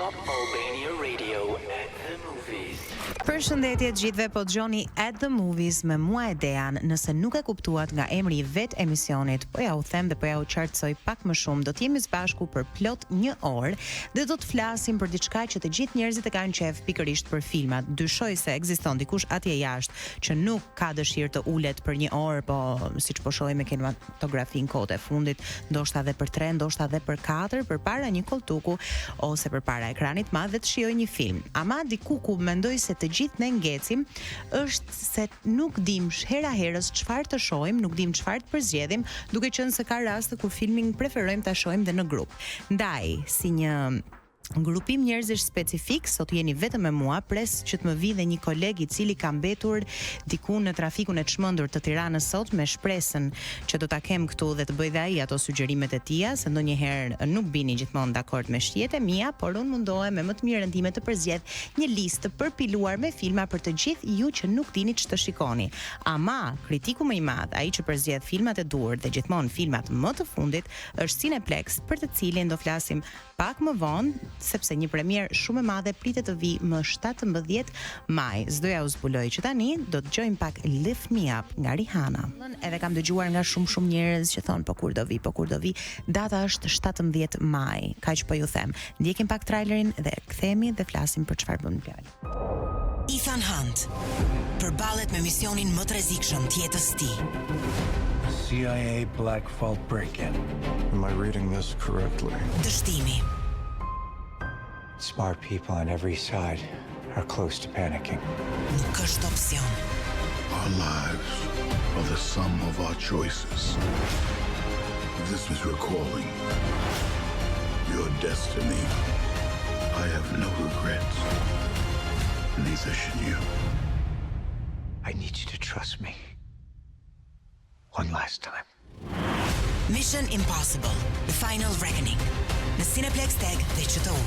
Top Albania Radio at the movies. Përshëndetje të gjithëve, po dëgjoni At the Movies me mua e Dean. Nëse nuk e kuptuat nga emri i vet emisionit, po ja u them dhe po ja u qartësoj pak më shumë, do të jemi së bashku për plot 1 orë dhe do të flasim për diçka që të gjithë njerëzit e kanë qef, pikërisht për filmat. Dyshoj se ekziston dikush atje jashtë që nuk ka dëshirë të ulet për 1 orë, po siç po shohim me kinematografin kohët e fundit, ndoshta edhe për 3, ndoshta edhe për 4, përpara një koltuku ose përpara ekranit madh dhe të shijoj një film. Ama diku ku mendoj se të gjithë ne ngecim është se nuk dim hera herës çfarë të shohim, nuk dim çfarë të përzgjedhim, duke qenë se ka raste kur filmin preferojmë ta shohim dhe në grup. Ndaj, si një grupim njerëzish specifik, sot jeni vetëm me mua, pres që të më vi dhe një koleg i cili ka mbetur diku në trafikun e çmendur të Tiranës sot me shpresën që do ta kem këtu dhe të bëj dhe ai ato sugjerimet e tia, se ndonjëherë nuk bini gjithmonë dakord me shitjet e mia, por unë mundohem me më të mirën time të përzgjedh një listë të përpiluar me filma për të gjithë ju që nuk dini ç'të shikoni. Ama kritiku më i madh, ai që përzgjedh filmat e duhur dhe gjithmonë filmat më të fundit, është Cineplex, për të cilin do flasim pak më vonë, sepse një premier shumë e madhe pritet të vi më 17 maj. S'doja u zbuloj që tani do të dëgjojmë pak Lift Me Up nga Rihanna. Edhe kam dëgjuar nga shumë njerëz që thon po kur do vi. Data është 17 maj. Kaq po ju them. Ndjekim pak trailerin dhe kthehemi dhe flasim për çfarë bën fjalë. Ethan Hunt përballet me misionin më të rrezikshëm të jetës së tij. CIA Black Vault break-in. Am I reading this correctly? Dështimi. Smart people on every side are close to panicking. Nuk është opsion. Our lives are the sum of our choices. This is your calling, your destiny. I have no regrets. Neither should you. I need you to trust me. One last time. Mission Impossible: The Final Reckoning. Në Cineplex Tag dhe QTU.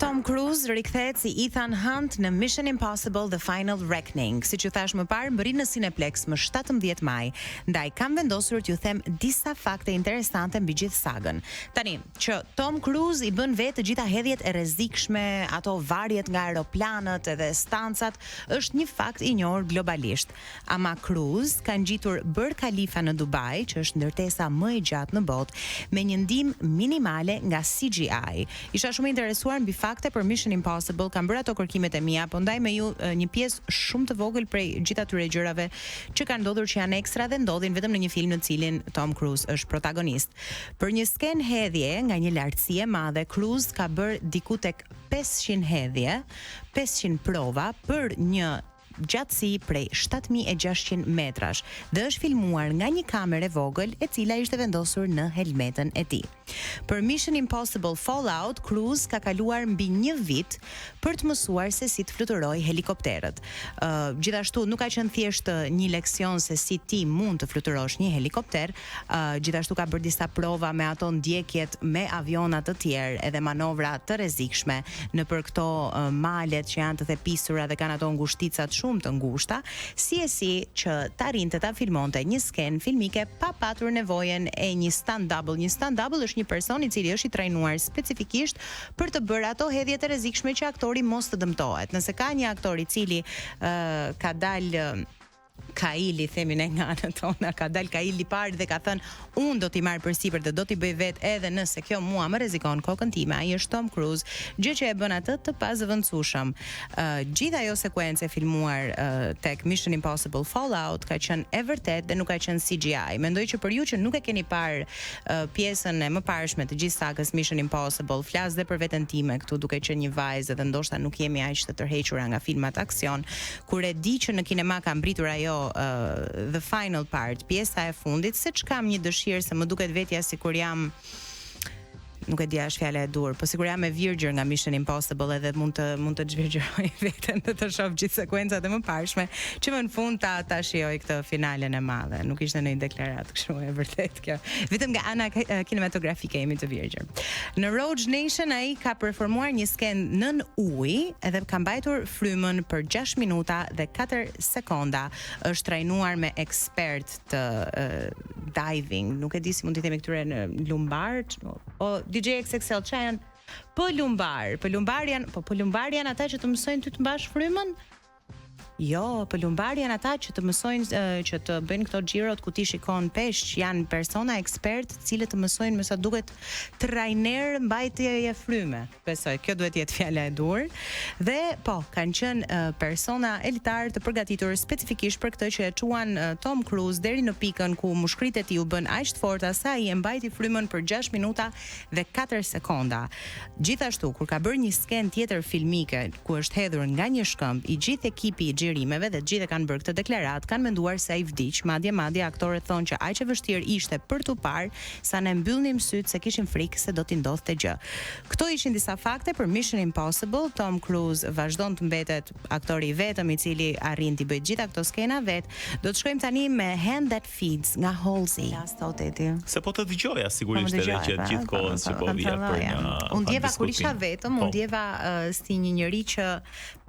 Tom Cruise rikthehet si Ethan Hunt në Mission Impossible: The Final Reckoning. Siç ju thash më parë, mbërrin në Cineplex më 17 maj. Ndaj kam vendosur t'ju them disa fakte interesante mbi gjithë sagën. Tani, që Tom Cruise i bën vetë të gjitha hedhjet e rrezikshme, ato varjet nga aeroplanët edhe stancat, është një fakt i njohur globalisht. Ama Cruise ka ngjitur Burj Khalifa në Dubai, që është ndërtesa më e gjatë në botë, me një ndihmë minimale nga CGI. Isha shumë interesuar mbi fakte për Mission Impossible, kam bërë ato kërkimet e mia, po ndaj me ju një pjesë shumë të vogël prej gjithë atyre gjërave që kanë ndodhur, që janë ekstra dhe ndodhin vetëm në një film në cilin Tom Cruise është protagonist. Për një sken hedhje nga një lartësi e madhe, Cruise ka bërë diku tek 500 hedhje, 500 prova për një gjatësi prej 7600 metrash dhe është filmuar nga një kamerë e vogël e cila ishte vendosur në helmetën e tij. Për Mission Impossible Fallout, Cruise ka kaluar mbi 1 vit për të mësuar se si të fluturojë helikopterët. Gjithashtu nuk ka qenë thjesht një leksion se si ti mund të fluturosh një helikopter, gjithashtu ka bërë disa prova me ato ndjekjet me aviona të tjerë edhe manovra të rrezikshme nëpër këto malet që janë të thepisura dhe kanë ato ngushticat shumë të ngushta, si që ta rinte ta filmonte një sken filmike pa patur nevojën e një stunt double. Një stunt double është një person i cili është i trajnuar specifikisht për të bërë ato hedhje të rrezikshme që aktori mos të dëmtohet. Nëse ka një aktor i cili ka dalë Kaili, themi ne nga anët tona, ka dal Kaili parë dhe ka thënë unë do t'i marr përsipër dhe do t'i bëj vetë edhe nëse kjo mua më rrezikon kokën time, ai është Tom Cruise, gjë që e bën atë të pazëvendësueshëm. Gjithë ajo sekuencë e filmuar tek Mission Impossible Fallout ka qenë e vërtetë dhe nuk ka qenë CGI. Mendoj që për ju që nuk e keni parë pjesën e mëparshme të gjithë sagës Mission Impossible, flas dhe për veten time këtu duke qenë një vajzë dhe ndoshta nuk jemi aq të tërhequra nga filmat aksion, kur e di që në kinema ka mbritur ajo the final part, pjesa e fundit, se që kam një dëshirë se më duket vetja sikur jam, nuk e di a është fjala e dur, po sikur jam e virgjër nga Mission Impossible edhe mund të zhvirgjëroj veten dhe të shoh gjithë sekuencat e mëparshme, që më në fund ta shijoj këtë finalen e madhe. Nuk ishte ndonjë deklaratë kështu e vërtet kjo. Vetëm nga ana kinematografike jemi të virgjër. Në Rogue Nation ai ka performuar një sken nën ujë edhe ka mbajtur frymën për 6 minuta dhe 4 sekonda. Është trajnuar me ekspert të diving, nuk e di si mund t'i themi këtyre në lumbar, o DJ XXL që janë Pëlumbar janë ata që të mësojnë ty të mbash frymën? Jo, pëlumbar janë ata që të mësojnë që të bëjnë këto xhirot ku ti shikon peshq, janë persona ekspert, të cilët të mësojnë me sa duket trajner mbajtjeje fryme. Besoj, kjo duhet jetë fjala e dur. Dhe po, kanë qenë persona elitar të përgatitur specifikisht për këtë që e çuan Tom Cruise deri në pikën ku mushkrit e tij u bën aq të forta sa ai e mbajti frymën për 6 minuta dhe 4 sekonda. Gjithashtu, kur ka bërë një skenë tjetër filmike ku është hedhur nga një shkëmb, i gjithë ekipi i xhirimeve dhe të gjithë kanë bërë këtë deklaratë, kanë menduar se ai vdiq, madje aktorët thonë që aq e vështirë ishte për tu parë sa ne mbyllnim syt se kishin frikë se do t'i ndodhte gjë. Këto ishin disa fakte për Mission Impossible. Tom Cruise vazhdon të mbetet aktori i vetëm i cili arrin t'i bëjë gjitha këto skena vet. Do të shkojmë tani me Hand That Feeds nga Halsey. Se po të dëgjoja sigurisht edhe që gjithë kohën që po vija për një. Unë ndjeva kur isha vetëm, unë ndjeva si një njeri që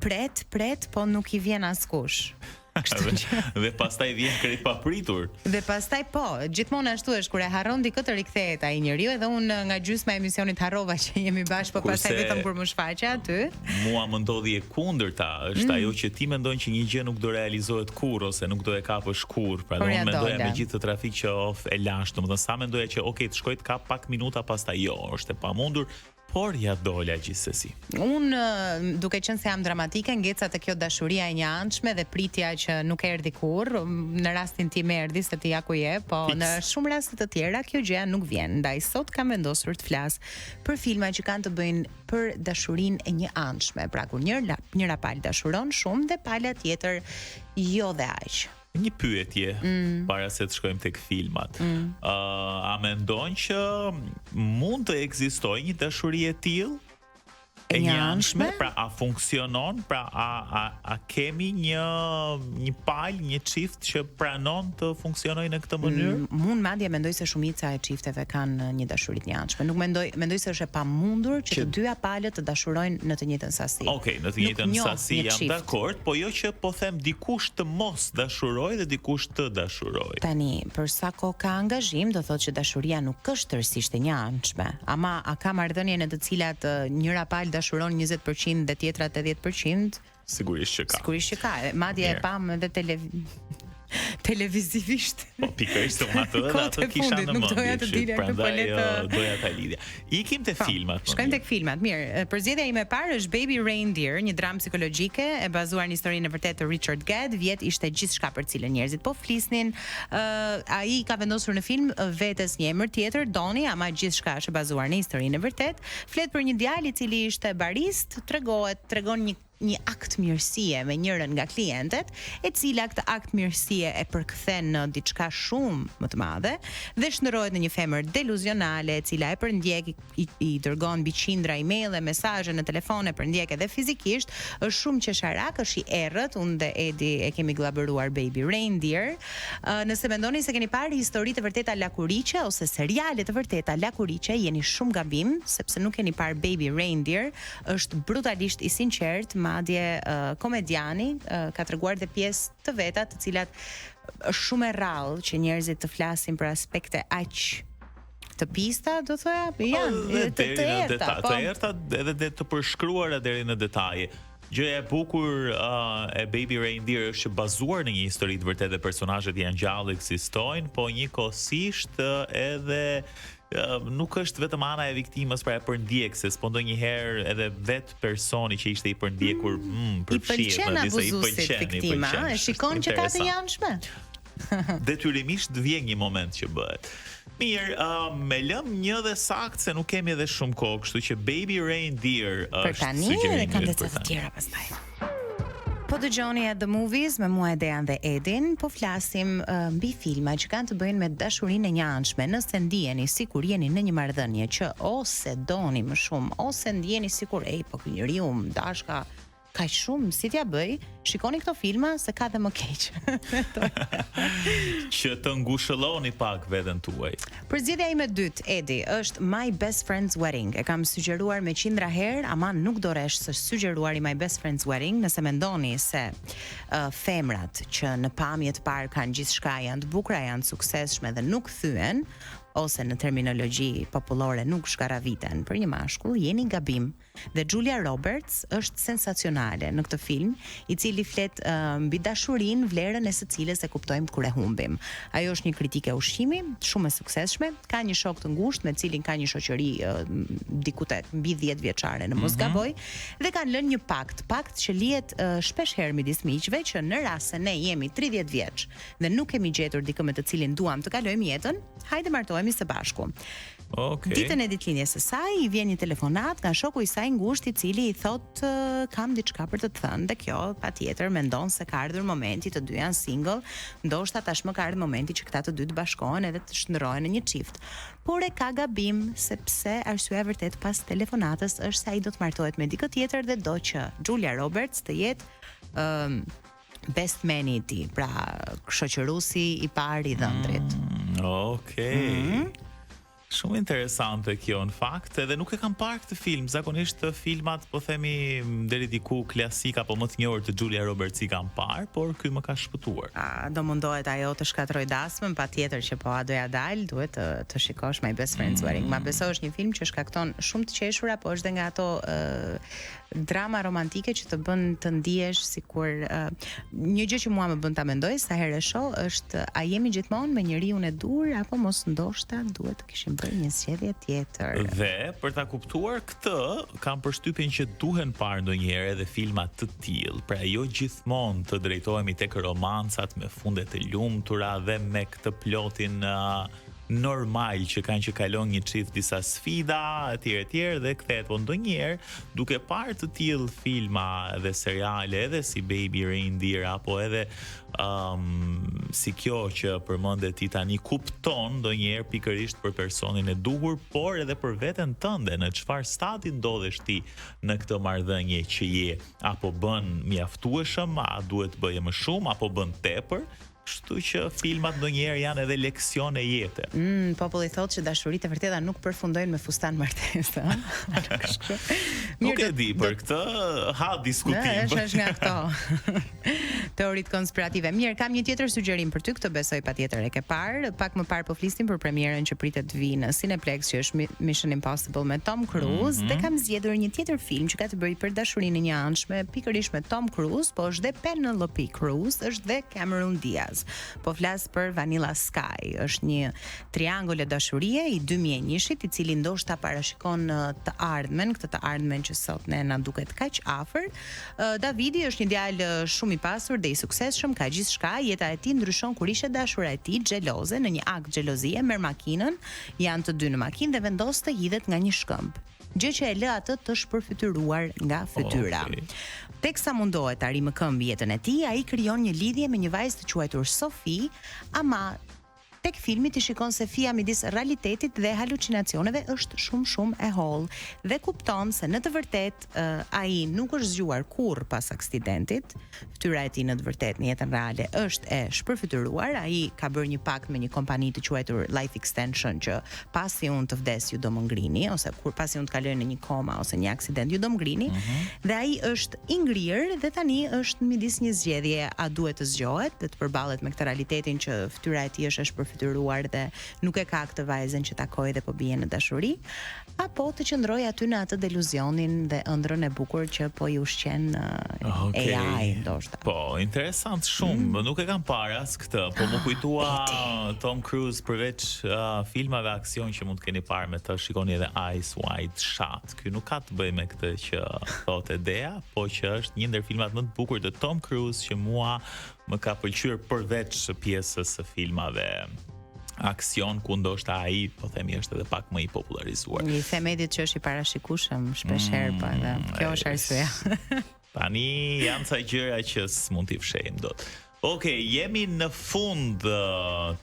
pret, po nuk i vjen askush. Dhe pastaj vjen krejt papritur. Dhe pastaj po, gjithmonë ashtu është kur e harron dikë të rikthehet ai njeriu, edhe unë nga gjysma e emisionit harrova që jemi bashkë, po pastaj vetëm kur më shfaqja aty. Mua më ndodhi e kundërta, është ajo që ti mendon që një gjë nuk do realizohet kurrë ose nuk do e kapësh kurrë. Pra unë mendoja me gjithë të trafik që e lash, domethënë sa mendoja që okay, të shkoj të kap pak minuta, pastaj jo, është e pamundur. Por ja dola gjithsesi. Unë duke qenë se jam dramatike, ngeca te kjo dashuria e njëanshme dhe pritja që nuk erdhi kurrë, në rastin tim erdhi se ti ja ku je, po në shumë raste të tjera kjo gjë nuk vjen. Ndaj sot kam vendosur të flas për filma që kanë të bëjnë për dashurinë e njëanshme. Pra kur njëra palë dashuron shumë dhe pala tjetër jo dhe aq. Një pyetje para se të shkojmë tek filmat. A mendon që mund të ekzistojë një dashuri e tillë? E njëanshme, pra a funksionon, pra a kemi një palë, një çift që pranon të funksionojë në këtë mënyrë? Mund madje mendoj se shumica e çifteve kanë një dashuri të njëanshme. Nuk mendoj se është e pamundur që të dyja palët të dashurojnë në të njëjtën sasi. Okej, në të njëjtën sasi jam dakord, po jo që po them dikush të mos dashurojë dhe dikush të dashurojë. Tani, për sa kohë ka angazhim, do thotë që dashuria nuk është tërësisht e njëanshme. Ama a ka marrëdhënie në të cilat njëra palë dashuron 20% dhe tjetra 80%? Sigurisht që ka. Madje e pam edhe televizivisht. Po pikërisht ato kisha në mendje. Prandaj doja ta lidhja. Ikim te filmat. Shkojmë tek filmat. Mirë, përzgjedhja ime e parë është Baby Reindeer, një dramë psikologjike e bazuar në historinë e vërtetë të Richard Gere. Vjet ishte gjithçka për cilën njerëzit po flisnin. Ai ka vendosur në film vetes një emër tjetër, Donnie, ama gjithçka është e bazuar në historinë e vërtetë. Flet për një djalë i cili ishte barist, tregon një akt mirësie me njërin nga klientët, e cila këtë akt mirësie e përkthen në diçka shumë më të madhe dhe shndërrohet në një femër deluzionale e cila e përndjek, i dërgon mbi qindra emailë, mesazhe në telefon, e përndjek edhe fizikisht, është shumë qesharak, është i errët. Unë dhe Edi e kemi glabëruar Baby Reindeer. Nëse mendoni se keni parë histori të vërteta lakuriqe ose seriale të vërteta lakuriqe, jeni shumë gabim, sepse nuk keni parë Baby Reindeer. Është brutalisht i sinqert, madje komediani ka treguar dhe pjesë të veta të cilat është shumë e rrallë që njerëzit të flasin për aspekte aq të pista, do thoya, janë të errta edhe të përshkruara deri në detaje. Gjëja e bukur e Baby Reindeer është që bazuar në një histori të vërtetë, personazhet janë gjallë, ekzistojnë, po njëkohësisht edhe nuk është vetëm ana e viktimës, pra e përndjekse, s'po ndonjëherë edhe vetë personi që ishte i përndjekur përfshihet në disa, i pëlqen viktima, e shikon që ka të janshme. Detyrimisht vjen një moment që bëhet. Mirë, me lëm një dhe sakt se nuk kemi edhe shumë kohë, kështu që Baby Reindeer është sugjerimi për tani. Të tjera pastaj. Po dëgjoni The Movies me mua Dean dhe Edin, po flasim mbi filma që kanë të bëjnë me dashurinë e njëanshme. Nëse ndiheni sikur jeni në një marrëdhënie që ose doni më shumë, ose ndjeni sikur po ky njeriu më dashka kaq shumë, si t'ja bëj, shikoni këto filma se ka dhe më keq. Që të ngushëlloni pak veten tuaj. Përzgjedhja ime e dytë, Edi, është My Best Friend's Wedding. E kam sugjeruar me qindra herë, ama nuk do resh së sugjeruari My Best Friend's Wedding, nëse mendoni se femrat që në pamje të parë kanë gjithçka, janë të bukura, janë të suksesshme dhe nuk thyen, ose në terminologji popullore nuk shkaraviten për një mashkull, jeni gabim. Dhe Julia Roberts është sensacionale në këtë film, i cili flet mbi dashurinë, vlerën e së cilës e kuptojmë kur e humbim. Ajo është një kritike ushqimi, shumë e suksesshme, ka një shok të ngushtë me cilin ka një shoqëri diku tek mbi 10 vjeçare në mos gaboj, dhe kanë lënë një pakt që lihet shpesh herë midis miqve, që në rast se ne jemi 30 vjeç dhe nuk kemi gjetur dikë me të cilin duam të kalojmë jetën, hajde martohemi së bashku. Okej. Ditën e ditëlindjes së saj i vjen një telefonat nga shoku i saj ngushtë, i cili i thot kam diçka për të thënë, dhe kjo patjetër mendon se ka ardhur momenti, të dy janë single, ndoshta tashmë ka ardhur momenti që këta të dy të bashkohen edhe të shndrohen në një çift. Por e ka gabim, sepse arsyeja e vërtet pas telefonatës është se ai do të martohet me dikë tjetër dhe do që Julia Roberts të jetë best man i tij, pra shoqëruesi i parë i dhëndrit. Okej. Shumë interesante kjo në fakt, edhe nuk e kam parë këtë film. Zakonisht të filmat, po themi deri diku klasik apo më të njohur të Julia Roberts i kam parë, por ky më ka shpëtuar. Do mundohet ajo të shkatroj dasmën, patjetër që po a doja dal, duhet të shikosh My Best Friend's Wedding. Ma beso është një film që shkakton shumë të qeshura, po është dhe nga ato drama romantike që të bën të ndihesh sikur një gjë që mua më bën ta mendoj sa herë e shoh është a jemi gjithmonë me njeriun e dur apo mos ndoshta duhet të kishim bërë një zgjedhje tjetër. Dhe për ta kuptuar këtë, kam përshtypjen që duhen parë ndonjëherë edhe filma të tillë, pra jo gjithmonë të drejtohemi tek romancat me funde të lumtura dhe me këtë plotin normal që kanë që kalon një çift disa sfida etj dhe kthehet, po ndonjëherë duke parë të tillë filma dhe seriale edhe si Baby Reindeer apo edhe si kjo që përmendet ti tani, kupton ndonjëherë pikërisht për personin e duhur, por edhe për veten tënde, në çfarë stadi ndodhesh ti në këtë marrëdhënie që je, apo bën mjaftueshëm, a duhet të bëje më shumë apo bën tepër. Kështu që filmat ndonjëherë janë edhe leksione jete. Populli thotë që dashuritë e vërteta nuk përfundojnë me fustan martesë, Nuk e di për këtë, ha diskutim. Është nga këto teoritë konspirative. Mirë, kam një tjetër sugjerim për ty, këtë besoj patjetër e ke parë. Pak më parë po flisnim për premierën që pritet të vijë në Cineplex, që është Mission Impossible me Tom Cruise, dhe kam zgjedhur një tjetër film që ka të bëjë për dashurinë e një anshme, pikërisht me Tom Cruise, po është dhe Penelope Cruz, është dhe Cameron Diaz. Po flas për Vanilla Sky. Është një triangull e dashurie i 2001-shit, i cili ndoshta parashikon të ardhmen, këtë të ardhmen që sot ne na duket kaq afër. Davidi është një djalë shumë i pasur dhe i suksesshëm, ka gjithçka, jeta e tij ndryshon kur ishte dashura e tij xheloze, në një akt xhelozie merr makinën, janë të dy në makinë dhe vendos të hidhet nga një shkëmb. Gjë që e lë atë të shpërfytyruar nga fytyra. Teksa mundohet ta rimëkëmbë jetën e tij, ai krijon një lidhje me një vajzë të quajtur Sophie, ama tek filmi ti shikon se fija midis realitetit dhe halucinacioneve është shumë e holl dhe kupton se në të vërtet ai nuk është zgjuar kurrë pas aksidentit. Fytyra e tij në të vërtet në jetën reale është e shpërfytyruar. Ai ka bërë një pakt me një kompani të quajtur Life Extension që pasi unë të vdes ju do më ngrini, ose kur pasi unë të kaloj në një koma ose një aksident ju do më ngrini. Dhe ai është i ngrirë dhe tani është midis një zgjedhje, a duhet të zgjohet dhe të përballet me këtë realitetin që fytyra e tij është e shpërfytyruar dhe nuk e ka këtë vajzën që takoi dhe po bie në dashuri, apo të qëndroj aty në atë deluzionin dhe ëndrrën e bukur që po i ushqen AI ndoshta. Po, interesant shumë. Nuk e kam parë as këtë, po më kujtua Tom Cruise përveç filmave aksion që mund të keni parë me të, shikoni edhe Eyes Wide Shut. Ky nuk ka të bëjë me këtë që thotë Dea, po që është një ndër filmat më të bukur të Tom Cruise që mua më ka pëlqyer përveç pjesës së filmave aksion, ku ndoshta ai, po themi, është edhe pak më i popularizuar. I themedit që është i parashikueshëm shpesh herë, po edhe kjo është arsyeja. Tani janë ca gjëra që s'mund t'i fshejmë dot. Okej, jemi në fund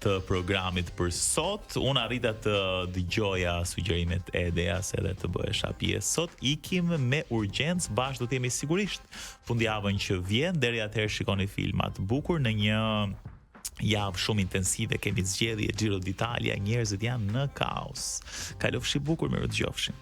të programit për sot. Unë arrita të dëgjoja sugjerimet e Deas edhe të bëhesha pjesë sot. Ikim me urgjencë, bashkë do të jemi sigurisht fundjavën që vjen. Deri atëherë shikoni filma të bukur në një javë shumë intensive. Kemi zgjedhje Giro d'Italia, njerëzit janë në kaos. Kalofshi bukur, mirë dëgjofshim.